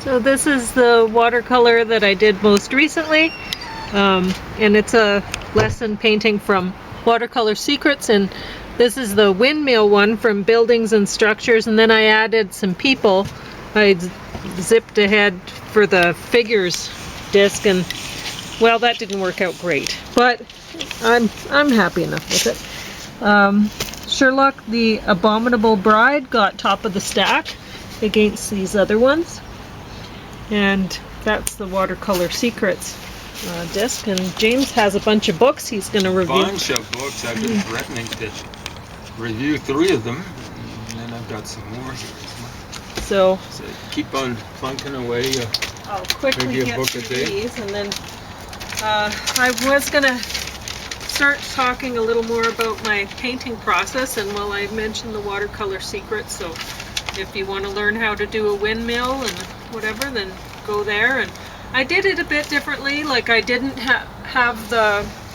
So this is the watercolor that I did most recently, and it's a lesson painting from Watercolor Secrets, and this is the windmill one from Buildings and Structures, and then I added some people. I zipped ahead for the figures disc, and well, that didn't work out great, but I'm happy enough with it. Sherlock, the Abominable Bride, got top of the stack against these other ones. And that's the Watercolor Secrets disc. And James has a bunch of books he's going to review. A bunch of books. I've been threatening to review 3 of them, and then I've got some more here. So keep on plunking away. I'll quickly maybe a get book through a day. these, and then I was going to start talking a little more about my painting process, and well, I mentioned the Watercolor Secrets, so if you want to learn how to do a windmill and whatever, then go there. And I did it a bit differently. Like, I didn't have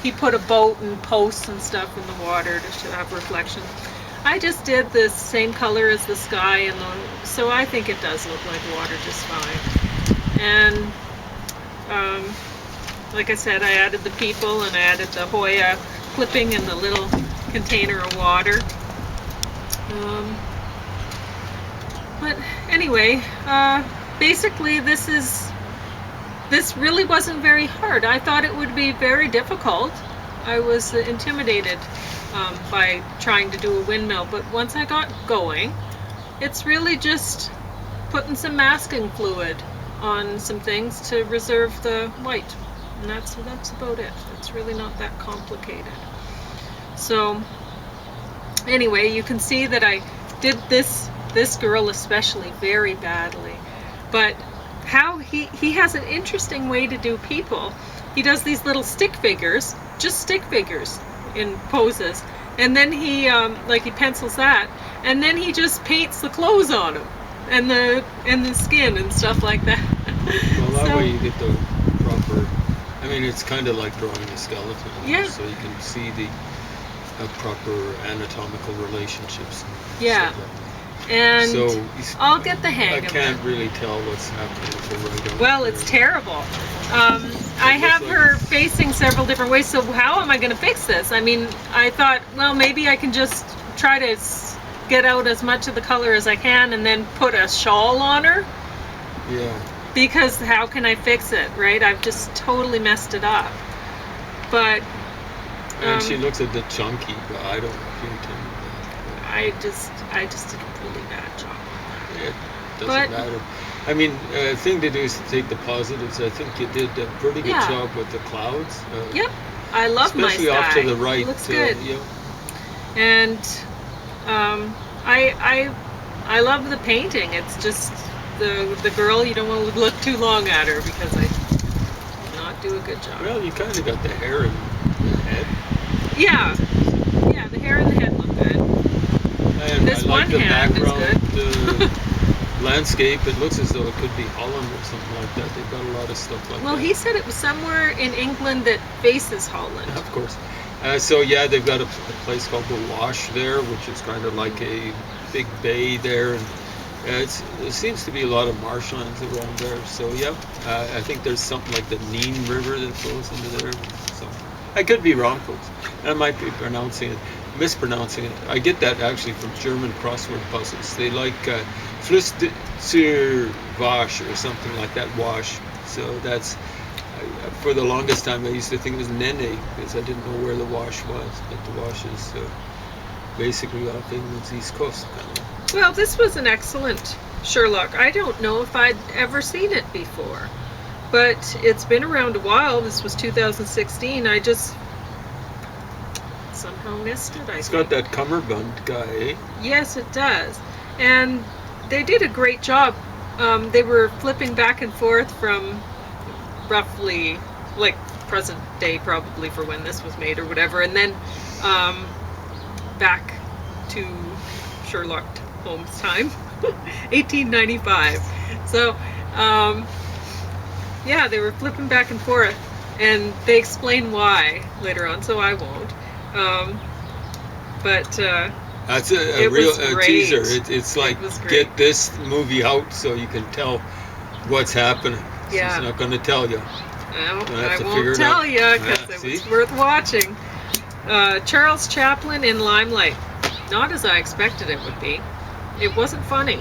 he put a boat and posts and stuff in the water to have reflection. I just did the same color as the sky, and so I think it does look like water just fine. And like I said, I added the people, and I added the Hoya clipping in the little container of water. But anyway, basically this really wasn't very hard. I thought it would be very difficult. I was intimidated by trying to do a windmill, but once I got going, it's really just putting some masking fluid on some things to reserve the white, and that's about it. It's really not that complicated. So anyway, you can see that I did this girl especially very badly, but how he has an interesting way to do people. He does these little stick figures, just stick figures in poses, and then he pencils that, and then he just paints the clothes on them and the skin and stuff like that. Well, that way you get the proper, I mean, it's kind of like drawing a skeleton. Yeah. So you can see the proper anatomical relationships. Yeah. And so I'll get the hang of it. I can't really tell what's happening. Well, it's terrible. I have her facing several different ways, so how am I going to fix this? I mean, I thought, well, maybe I can just try to get out as much of the color as I can and then put a shawl on her. Yeah. Because how can I fix it, right? I've just totally messed it up. But and she looks a bit chunky, but I don't appear to. I just did a really bad job. It doesn't matter. I mean, the thing to do is to take the positives. I think you did a pretty good job with the clouds. Yep, I love my sky. Especially off to the right. It looks good. Yeah. And I love the painting. It's just the girl. You don't want to look too long at her because I did not do a good job. Well, you kind of got the hair in the head. Yeah, the hair and the head look good. And this I like one the hand background, is good. Landscape. It looks as though it could be Holland or something like that. They've got a lot of stuff like that. Well, he said it was somewhere in England that faces Holland. Of course. So yeah, they've got a place called the Wash there, which is kind of like a big bay there, and there seems to be a lot of marshlands around there. So yeah, I think there's something like the Nene River that flows into there. So I could be wrong, folks. I might be mispronouncing it. I get that actually from German crossword puzzles. They like Fluss zur Wash or something like that, Wash. So that's, for the longest time I used to think it was Nene because I didn't know where the Wash was, but the Wash is basically off England's east coast. Well, this was an excellent Sherlock. I don't know if I'd ever seen it before, but it's been around a while. This was 2016. I just somehow missed it. It's got that cummerbund guy, eh? Yes, it does. And they did a great job. They were flipping back and forth from roughly, like, present day probably for when this was made or whatever, and then back to Sherlock Holmes time, 1895. So, yeah, they were flipping back and forth, and they explain why later on, so I won't. But that's a real teaser. It's like, it get this movie out so you can tell what's happening. Yeah. She's not going to tell you. Well, You'll have I to won't figure it tell out. you because Yeah, it see? was worth watching. Charles Chaplin in Limelight. Not as I expected it would be. It wasn't funny.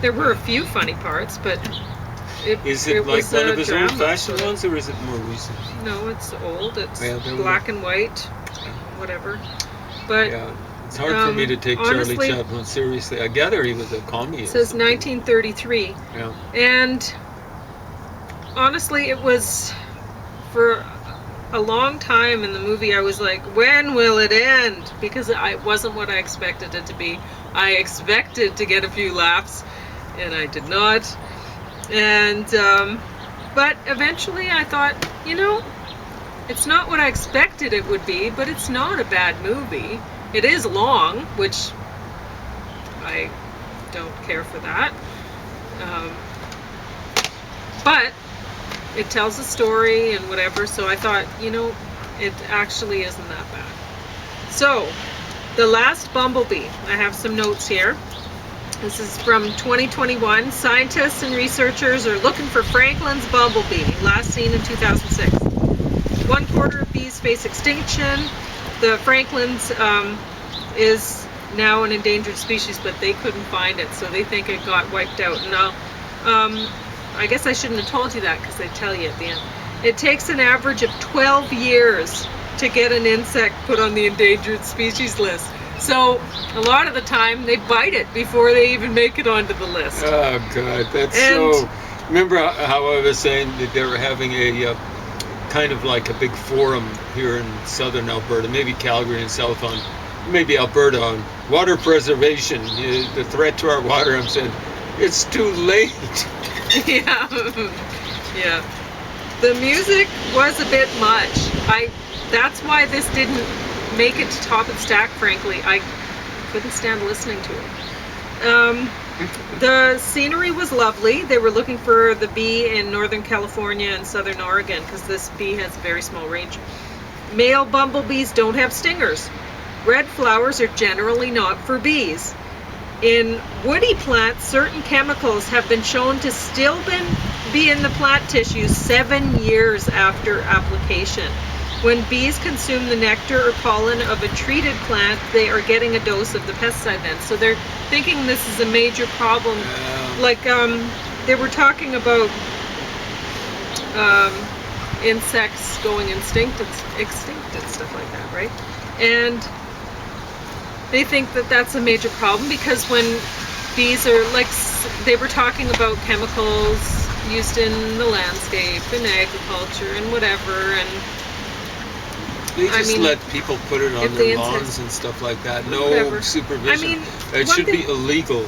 There were a few funny parts, but Is it like was one a of his drama, old-fashioned sort of. ones, or is it more recent? No, it's old. It's Yeah, there we black go. and white, Yeah. whatever. But Yeah, it's hard for me to take honestly, Charlie Chaplin seriously. I gather he was a commie. it or says something. 1933. Yeah. And honestly, it was for a long time in the movie. I was like, when will it end? Because it wasn't what I expected it to be. I expected to get a few laughs, and I did not. And but eventually, I thought, it's not what I expected it would be, but it's not a bad movie. It is long, which I don't care for that. But it tells a story and whatever, so I thought, it actually isn't that bad. So, The Last Bumblebee. I have some notes here. This is from 2021. Scientists and researchers are looking for Franklin's bumblebee, last seen in 2006. 1/4 of bees face extinction. The Franklin's is now an endangered species, but they couldn't find it, so they think it got wiped out. Now, I guess I shouldn't have told you that because they tell you at the end. It takes an average of 12 years to get an insect put on the endangered species list. So a lot of the time they bite it before they even make it onto the list. Oh God, that's so. Remember how I was saying that they were having a kind of like a big forum here in southern Alberta, maybe Calgary and south on, maybe Alberta, on water preservation, the threat to our water. I'm saying it's too late. Yeah, yeah. The music was a bit much. That's why this didn't make it to top of the stack, frankly. I couldn't stand listening to it. The scenery was lovely. They were looking for the bee in Northern California and Southern Oregon because this bee has a very small range. Male bumblebees don't have stingers. Red flowers are generally not for bees. In woody plants, certain chemicals have been shown to still be in the plant tissue 7 years after application. When bees consume the nectar or pollen of a treated plant, they are getting a dose of the pesticide then. So they're thinking this is a major problem. Like they were talking about insects going extinct and stuff like that, right? And they think that that's a major problem because when bees are they were talking about chemicals used in the landscape and agriculture and whatever, and they just let people put it on their lawns and stuff like that. No whatever. supervision. It should be illegal.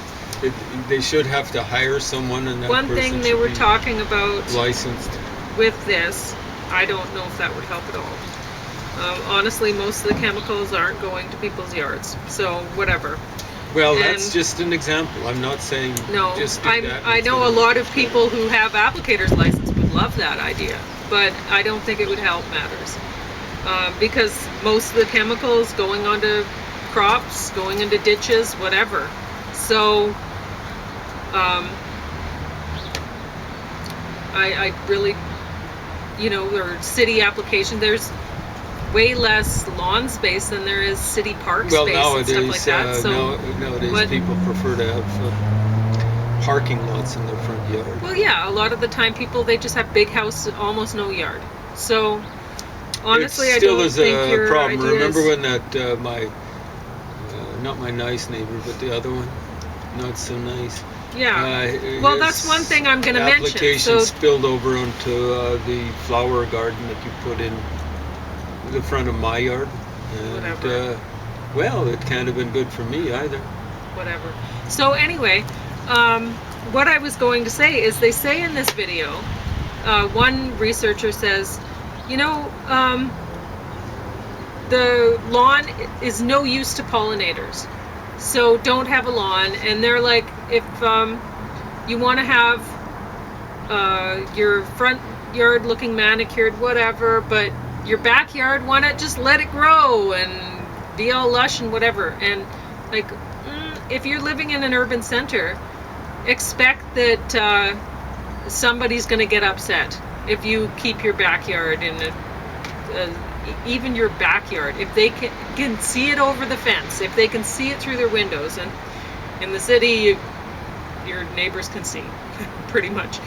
They should have to hire someone, and that one person thing they should were be talking about licensed. With this, I don't know if that would help at all. Honestly, most of the chemicals aren't going to people's yards, so whatever. Well, that's just an example. I'm not saying no. just do that. I know a lot of people who have applicators license would love that idea, but I don't think it would help matters because most of the chemicals going onto crops, going into ditches, whatever. So I really, or city application, there's way less lawn space than there is city park space and stuff like that. So nowadays people prefer to have parking lots in their front yard. Well, yeah, a lot of the time they just have big house, almost no yard. So honestly, it still I don't is think a your problem. ideas... Remember when that not my nice neighbor, but the other one, not so nice. Yeah. Well, that's one thing I'm going to mention. Application spilled over onto the flower garden that you put in the front of my yard. And, whatever. Well, it can't have been good for me either. Whatever. So anyway, what I was going to say is they say in this video, one researcher says, the lawn is no use to pollinators, so don't have a lawn. And they're like, if you want to have your front yard looking manicured, whatever, but your backyard, why not just let it grow and be all lush and whatever. And if you're living in an urban center, expect that somebody's going to get upset if you keep your backyard in even your backyard, if they can see it over the fence, if they can see it through their windows, and in the city your neighbors can see pretty much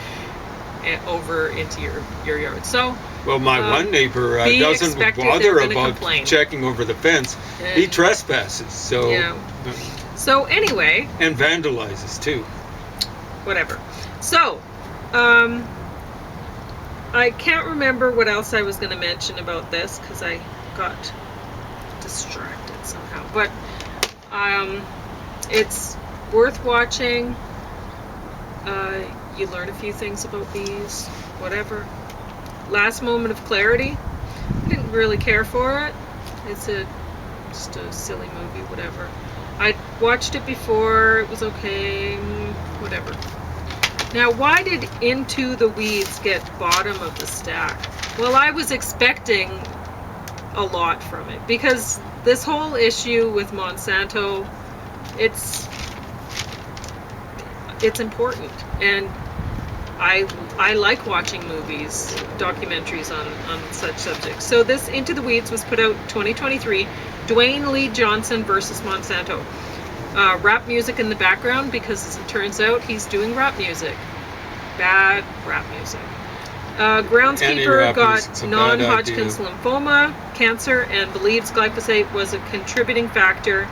over into your yard. So well, my one neighbor doesn't bother about checking over the fence. He trespasses, so yeah. So anyway, and vandalizes too. Whatever. So I can't remember what else I was going to mention about this because I got distracted somehow. But it's worth watching. You learn a few things about bees, whatever. Last Moment of Clarity. I didn't really care for it. It's just a silly movie, whatever. I watched it before. It was okay, whatever. Now, why did Into the Weeds get bottom of the stack? Well, I was expecting a lot from it because this whole issue with Monsanto, it's important, and I like watching movies, documentaries on such subjects. So this Into the Weeds was put out 2023. Dwayne Lee Johnson versus Monsanto. Rap music in the background because, as it turns out, he's doing rap music. Bad rap music. Groundskeeper got non-Hodgkin's lymphoma, cancer, and believes glyphosate was a contributing factor.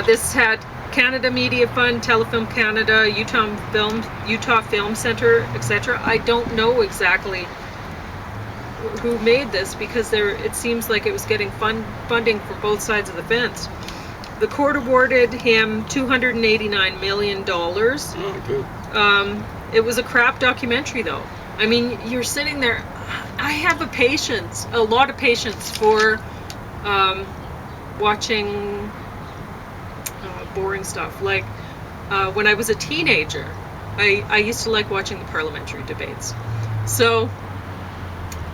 This had Canada Media Fund, Telefilm Canada, Utah Film Center, etc. I don't know exactly who made this because it seems like it was getting funding from both sides of the fence. The court awarded him $289 million. Oh, good. It was a crap documentary, though. I mean, you're sitting there. I have a lot of patience for watching boring stuff. Like when I was a teenager, I used to like watching the parliamentary debates. So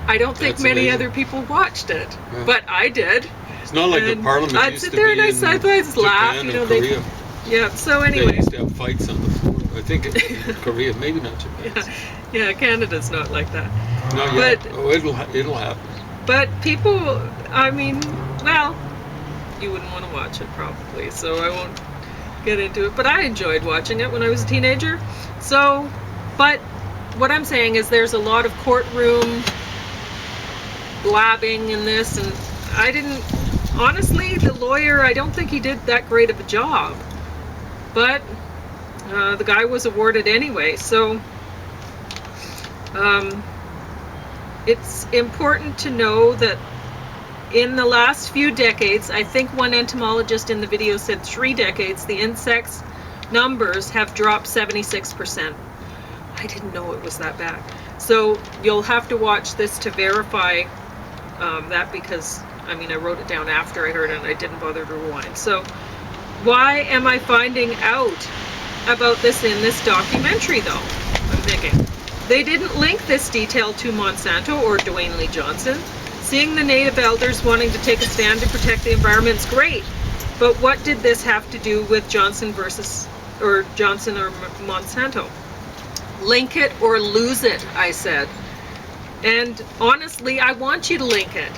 I don't think many other people watched it, but I did. It's not like the parliament I'd used sit to there be and I'd in laugh, Japan you know. and Korea. Yeah. So anyway, They used to have fights on the floor. I think in Korea, maybe not Japan. Yeah, Canada's not like that. Not yet. But, it'll happen. But people, I mean, well, you wouldn't want to watch it probably, so I won't get into it. But I enjoyed watching it when I was a teenager. So, but what I'm saying is there's a lot of courtroom blabbing in this, and honestly, the lawyer, I don't think he did that great of a job. But the guy was awarded anyway, so it's important to know that in the last few decades, I think one entomologist in the video said 3 decades, the insects numbers have dropped 76%. I didn't know it was that bad. So you'll have to watch this to verify that, because I mean, I wrote it down after I heard it and I didn't bother to rewind. So why am I finding out about this in this documentary, though? I'm thinking they didn't link this detail to Monsanto or Dwayne Lee Johnson. Seeing the native elders wanting to take a stand to protect the environment is great, but what did this have to do with Johnson or Monsanto? Link it or lose it, I said. And honestly, I want you to link it,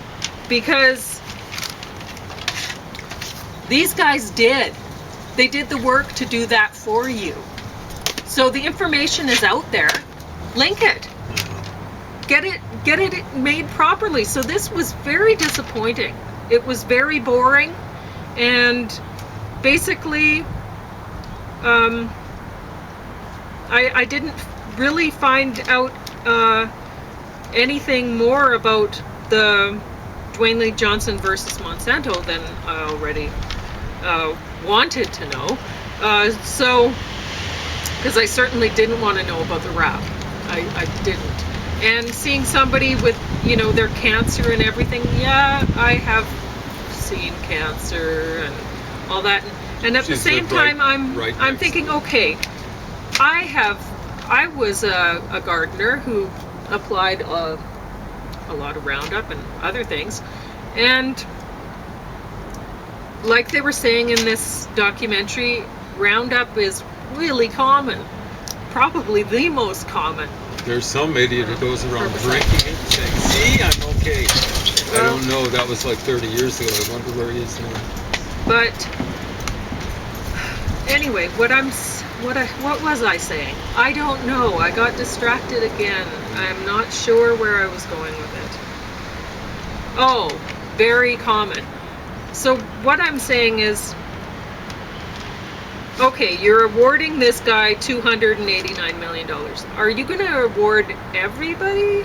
because these guys did. They did the work to do that for you. So the information is out there. Link it. Get it made properly. So this was very disappointing. It was very boring, and basically I didn't really find out anything more about the Dwayne Lee Johnson versus Monsanto than I already wanted to know. So, because I certainly didn't want to know about the rap. I didn't. And seeing somebody with, you know, their cancer and everything, yeah, I have seen cancer and all that. And at the same time, I'm thinking, okay, I was a gardener who applied a lot of Roundup and other things, and like they were saying in this documentary, Roundup is really common. probably the most common. There's some idiot who goes around Herbicide. drinking it and saying, "See, I'm okay." I Well- don't know. That was like 30 years ago. I wonder where he is now. But anyway, what was I saying? I don't know. I got distracted again. I'm not sure where I was going with it. Oh, very common. So what I'm saying is, okay, you're awarding this guy $289 million. Are you going to award everybody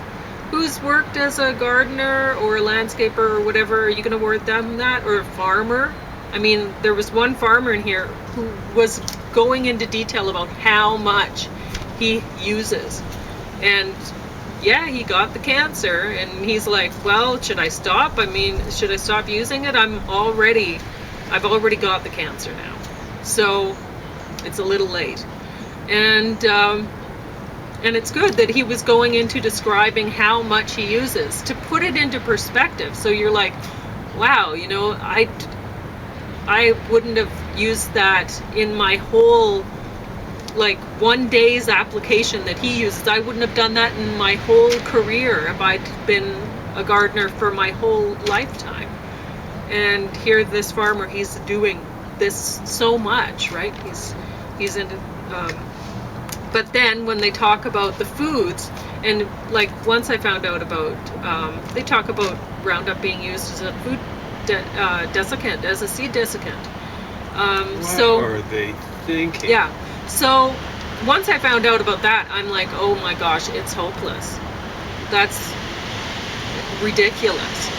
who's worked as a gardener or a landscaper or whatever? Are you going to award them that, or a farmer? I mean, there was one farmer in here who was going into detail about how much he uses. And yeah, he got the cancer, and he's like, well, should I stop? I mean, should I stop using it? I've already got the cancer now. So it's a little late. And it's good that he was going into describing how much he uses to put it into perspective. So you're like, wow, you know, I wouldn't have used that in my whole, like, one day's application that he uses. I wouldn't have done that in my whole career if I'd been a gardener for my whole lifetime. And here this farmer, he's doing this so much, right? He's into, but then when they talk about the foods, and like once I found out about, they talk about Roundup being used as a food desiccant, as a seed desiccant. What are they thinking? Yeah. So once I found out about that, I'm like, oh my gosh, it's hopeless. That's ridiculous.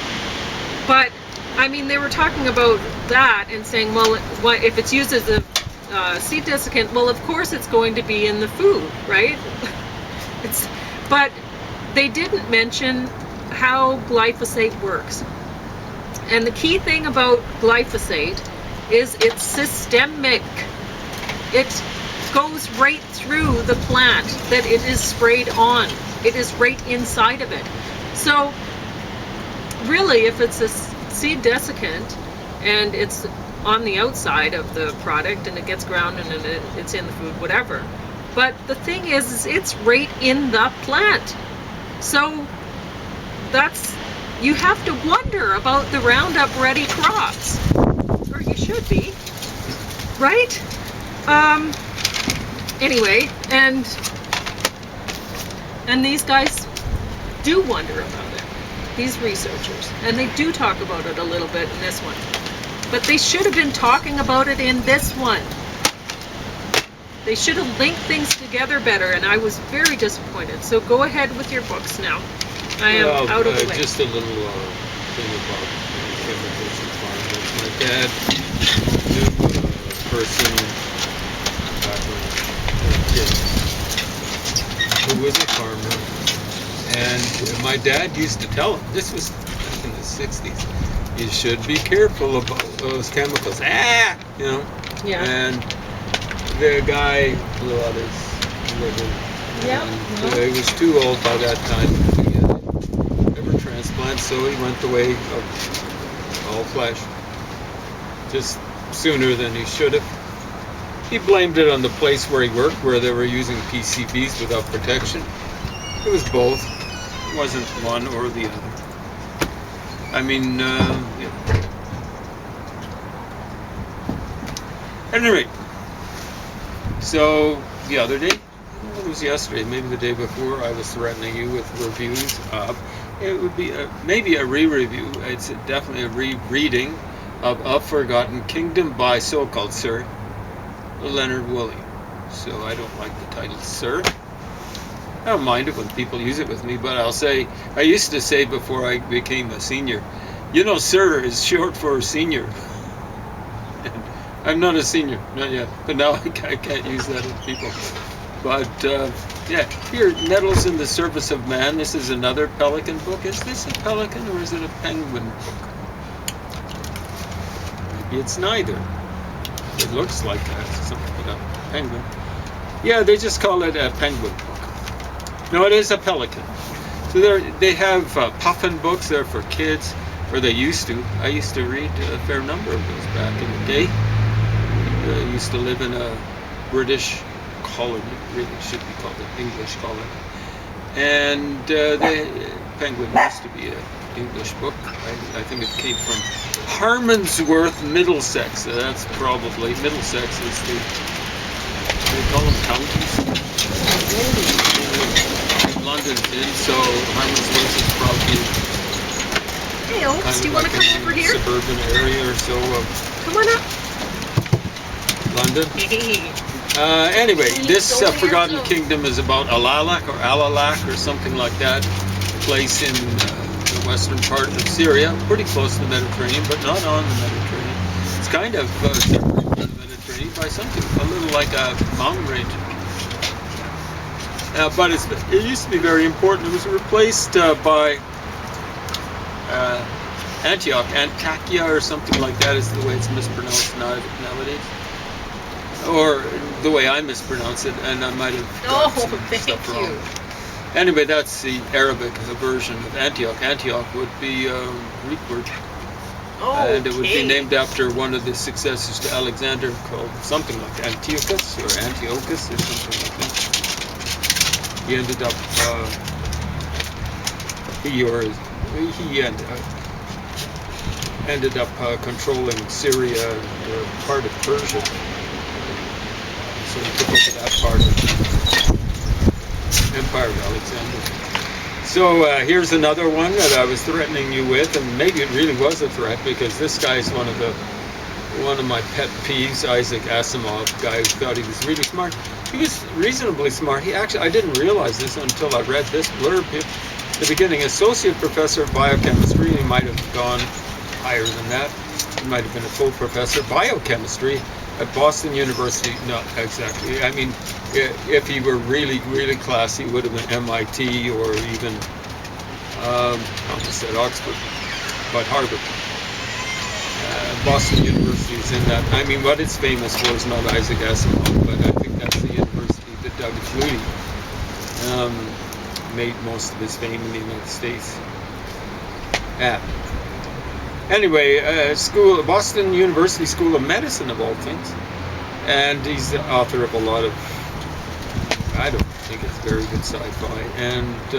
But I mean, they were talking about that and saying, well, what if it's used as a seed desiccant? Well, of course it's going to be in the food, right? But they didn't mention how glyphosate works. And the key thing about glyphosate is it's systemic. It goes right through the plant that it is sprayed on. It is right inside of it. So really, if it's a seed desiccant and it's on the outside of the product and it gets ground and it's in the food, whatever. But the thing is it's right in the plant. So you have to wonder about the Roundup Ready crops, or you should be, right? Anyway, and these guys do wonder about it, these researchers, and they do talk about it a little bit in this one, but they should have been talking about it in this one. They should have linked things together better, and I was very disappointed. So go ahead with your books now. I am out of the way. Just a little thing about chemicals and farming. My dad knew a person back when I was a kid who was a farmer, and my dad used to tell him, this was back in the 60s, you should be careful about those chemicals. You know? Yeah. And the guy blew out his liver. Yeah. And, he was too old by that time to get a liver transplant, so he went the way of all flesh. Just sooner than he should have. He blamed it on the place where he worked, where they were using PCBs without protection. It was both. It wasn't one or the other. I mean, yeah. At any rate, so the other day, it was yesterday, maybe the day before, I was threatening you with reviews of, it would be maybe a re-review, it's definitely a re-reading of A Forgotten Kingdom by so-called Sir Leonard Woolley. So I don't like the title Sir. I don't mind it when people use it with me, but I'll say, I used to say before I became a senior, you know, Sir is short for senior. I'm not a senior, not yet, but now I can't use that with people. But, yeah, here, Nettles in the Service of Man. This is another pelican book. Is this a pelican or is it a penguin book? Maybe it's neither. It looks like something like a penguin. Yeah, they just call it a penguin book. No, it is a pelican. So they have puffin books. They're for kids, or they used to. I used to read a fair number of those back in the day. I used to live in a British colony. It really should be called an English colony. And the Penguin used to be an English book. I think it came from Harmondsworth, Middlesex. That's probably, Middlesex is the, they call them counties. London's in, so Harmondsworth is probably Hey, Oaks, do you want to come over here? Suburban area or so of Come on up. London. Hey. Anyway, this Go here Forgotten too. Kingdom is about Alalak or something like that, a place in the western part of Syria, pretty close to the Mediterranean, but not on the Mediterranean. It's kind of separated from the Mediterranean by something a little like a mountain range. But it used to be very important. It was replaced by Antioch, Antakya or something like that is the way it's mispronounced nowadays. Or the way I mispronounce it, and I might have got some stuff wrong. Anyway, that's the Arabic version of Antioch. Antioch would be a Greek word. And it would be named after one of the successors to Alexander called something like Antiochus or Antiochus or something like that. He ended up, ended up controlling Syria and part of Persia. So he took over that part of the Empire of Alexander. So here's another one that I was threatening you with, and maybe it really was a threat because this guy is one of my pet peeves. Isaac Asimov, guy who thought he was really smart. He was reasonably smart. I didn't realize this until I read this blurb here. At the beginning, associate professor of biochemistry. He might have gone higher than that. He might have been a full professor of biochemistry at Boston University. Not exactly. I mean, if he were really, really classy, he would have been MIT or even, I almost said Oxford, but Harvard. Boston University is in that. I mean, what it's famous for is not Isaac Asimov, but I think that's the university that Doug Flutie made most of his fame in the United States at. Anyway, Boston University School of Medicine, of all things. And he's the author of a lot of, I don't think it's very good sci-fi, and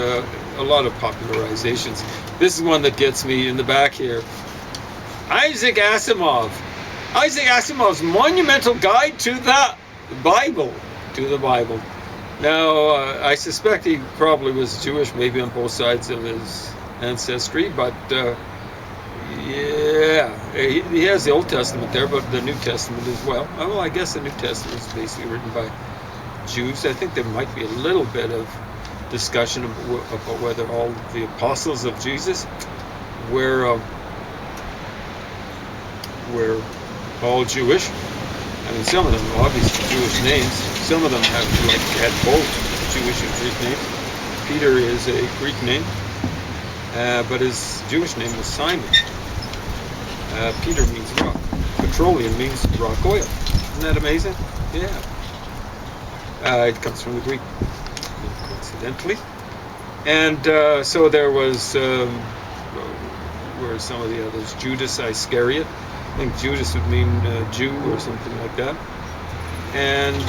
a lot of popularizations. This is one that gets me in the back here. Isaac Asimov. Isaac Asimov's monumental guide to the Bible. To the Bible. Now, I suspect he probably was Jewish, maybe on both sides of his ancestry, but yeah, he has the Old Testament there, but the New Testament as well. Well, I guess the New Testament is basically written by Jews. I think there might be a little bit of discussion about whether all the apostles of Jesus were all Jewish. I mean, some of them are obviously Jewish names. Some of them had both Jewish and Greek names. Peter is a Greek name, but his Jewish name was Simon. Peter means rock. Petroleum means rock oil. Isn't that amazing? Yeah. It comes from the Greek, coincidentally. And so there was, where are some of the others? Judas Iscariot. I think Judas would mean Jew or something like that. And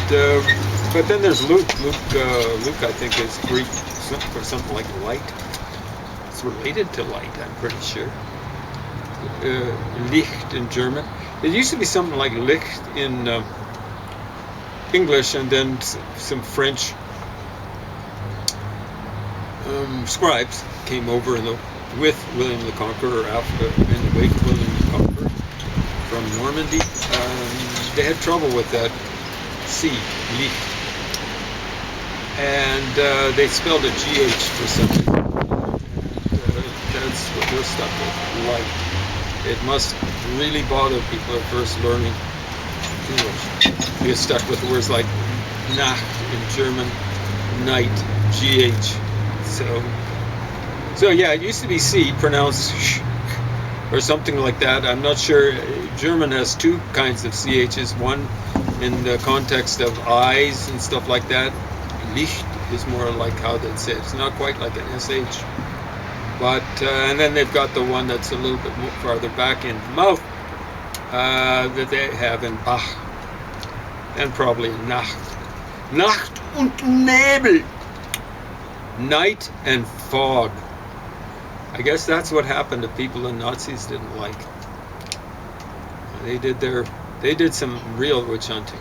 but then there's Luke. Luke, I think, is Greek for something like light. It's related to light, I'm pretty sure. Licht in German. It used to be something like Licht in English, and then some French scribes came over with William the Conqueror, in the wake of William the Conqueror from Normandy. They had trouble with that C, Licht, and they spelled a GH for some reason. That's what we're stuck with, light. It must really bother people at first learning English. You get stuck with words like Nacht in German, night, GH. So yeah, it used to be C, pronounced sh, or something like that. I'm not sure. German has two kinds of CHs. One in the context of eyes and stuff like that. Licht is more like how they'd say it. It's not quite like an SH. But, and then they've got the one that's a little bit farther back in mouth that they have in Bach. And probably in Nacht. Nacht und Nebel. Night and fog. I guess that's what happened to people the Nazis didn't like. They did some real witch hunting.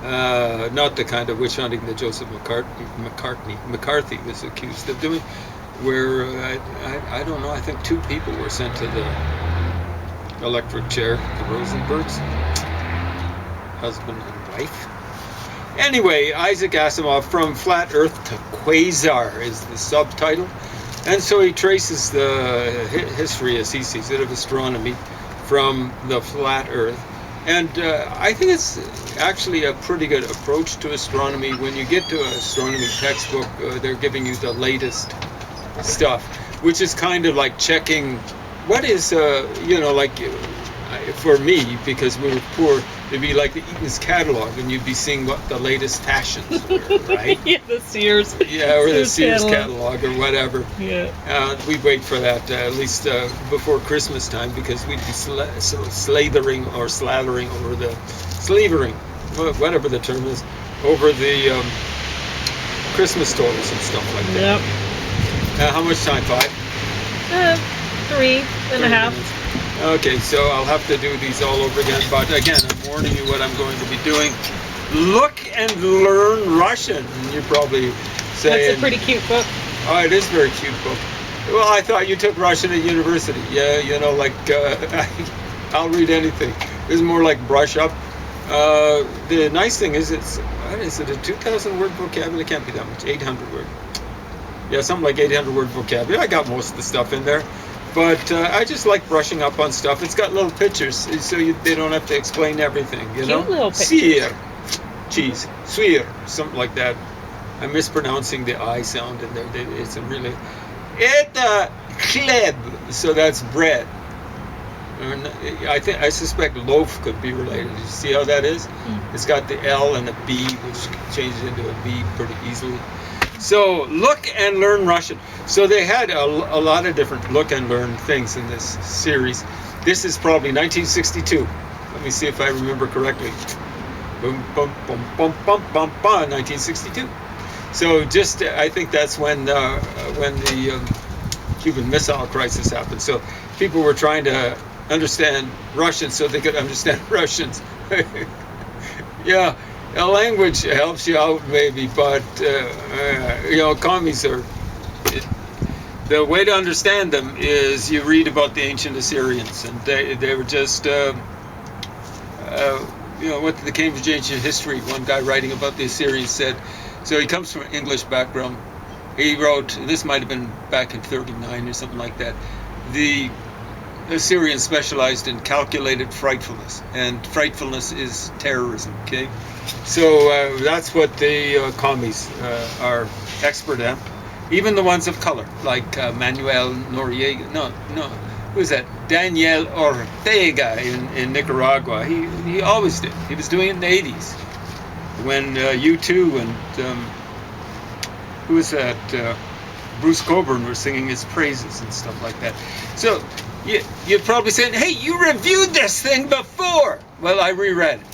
Not the kind of witch hunting that Joseph McCarthy was accused of doing, where I don't know, I think 2 people were sent to the electric chair, the Rosenbergs, husband and wife. Anyway, Isaac Asimov, From Flat Earth to Quasar is the subtitle. And so he traces the history, as he sees it, of astronomy from the flat Earth. And I think it's actually a pretty good approach to astronomy. When you get to an astronomy textbook, they're giving you the latest stuff, which is kind of like checking what is, like for me, because we were poor, it'd be like the Eaton's catalog, and you'd be seeing what the latest fashions were, right? Yeah, the Sears. Yeah, or the Sears catalog or whatever. Yeah. We'd wait for that at least before Christmas time, because we'd be slathering over the slavering, whatever the term is, over the Christmas toys and stuff like that. Yep. How much time? 5? 3.5. Okay, so I'll have to do these all over again, but again, I'm warning you what I'm going to be doing. Look and learn Russian. And you're probably saying... That's a pretty cute book. Oh, it is a very cute book. Well, I thought you took Russian at university. Yeah, I'll read anything. This is more like brush up. The nice thing is a 2,000 word vocabulary? It can't be that much. 800 word. Yeah, something like 800 word vocabulary. I got most of the stuff in there. But I just like brushing up on stuff. It's got little pictures, so they don't have to explain everything, you know? Cute little pictures. Syr, cheese, swir, something like that. I'm mispronouncing the I sound in there. It's a really... Eta chleb, so that's bread. And I suspect loaf could be related. You see how that is? It's got the L and a B, which changes into a B pretty easily. So look and learn Russian. So they had a lot of different look and learn things in this series. This is probably 1962. Let me see if I remember correctly. Boom, bum, bum, bum, bum, bum, bum, 1962. So just, I think that's when the Cuban Missile Crisis happened. So people were trying to understand Russian so they could understand Russians. Yeah. A language helps you out maybe, but commies are... The way to understand them is you read about the ancient Assyrians, and they were just, what the Cambridge Ancient History, one guy writing about the Assyrians said, so he comes from an English background. He wrote, this might have been back in 39 or something like that, the Assyrians specialized in calculated frightfulness, and frightfulness is terrorism, okay? So that's what the commies are expert at. Even the ones of color, like Manuel Noriega, who is that? Daniel Ortega in Nicaragua. He always did. He was doing it in the 80s. When U2 and, who is that? Bruce Coburn were singing his praises and stuff like that. So you're probably saying, hey, you reviewed this thing before. Well, I reread it.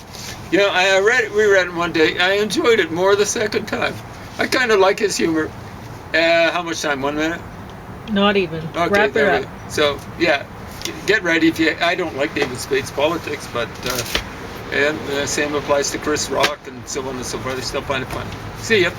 I reread it one day. I enjoyed it more the second time. I kind of like his humor. How much time? 1 minute? Not even. Okay, Wrap it up. So, yeah, get ready. I don't like David Spade's politics, but and the same applies to Chris Rock and so on and so forth. I still find it funny. See ya.